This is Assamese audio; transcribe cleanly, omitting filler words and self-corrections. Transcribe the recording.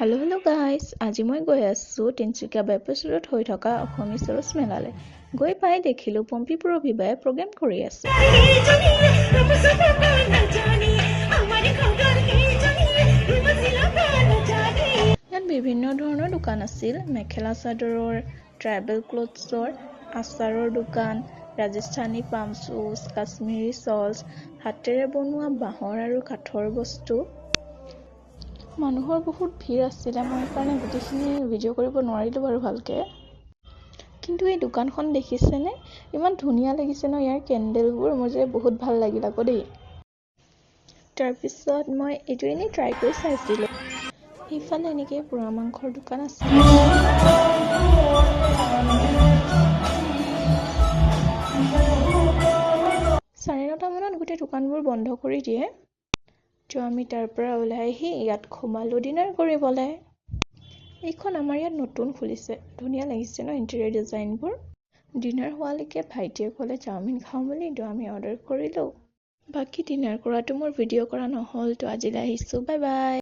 হেল্ল' গাইজ, আজি মই গৈ আছোঁ তিনিচুকীয়া বাইপাছ ৰোডত হৈ থকা অসমী সৰচ মেলালৈ। গৈ পাই দেখিলোঁ পম্পী পুৰবিবাই প্ৰগ্ৰেম কৰি আছে। ইয়াত বিভিন্ন ধৰণৰ দোকান আছিল। মেখেলা চাদৰৰ, ট্ৰাইবেল ক্লথছৰ, আচাৰৰ দোকান, ৰাজস্থানী পাম শ্বুজ, কাশ্মীৰী শ্বলছ, হাতেৰে বনোৱা বাঁহৰ আৰু কাঠৰ বস্তু। মানুহৰ বহুত ভিৰ আছিলে। মই সেইকাৰণে গোটেইখিনি ভিডিঅ' কৰিব নোৱাৰিলোঁ বাৰু ভালকৈ। কিন্তু এই দোকানখন দেখিছেনে? ইমান ধুনীয়া লাগিছে ন ইয়াৰ কেণ্ডেলবোৰ। মোৰ যে বহুত ভাল লাগিল আকৌ দেই। তাৰপিছত মই এইটো এনেই ট্ৰাই কৰি চাইছিলোঁ। এইফালে এনেকৈ পোৰা মাংসৰ দোকান আছে। 9:30 মানত গোটেই দোকানবোৰ বন্ধ কৰি দিয়ে। তো আমি তাৰ পৰা ওলাই আহি ইয়াত সোমালোঁ ডিনাৰ কৰিবলৈ। এইখন আমাৰ ইয়াত নতুন খুলিছে। ধুনীয়া লাগিছে ন ইণ্টেৰিয়ৰ ডিজাইনবোৰ। ডিনাৰ হোৱালৈকে ভাইটিয়ে ক'লে চাওমিন খাওঁ বুলি, তো আমি অৰ্ডাৰ কৰিলোঁ। বাকী ডিনাৰ কৰাটো মোৰ ভিডিঅ' কৰা নহ'ল, তো আজিলৈ আহিছোঁ। Bye bye.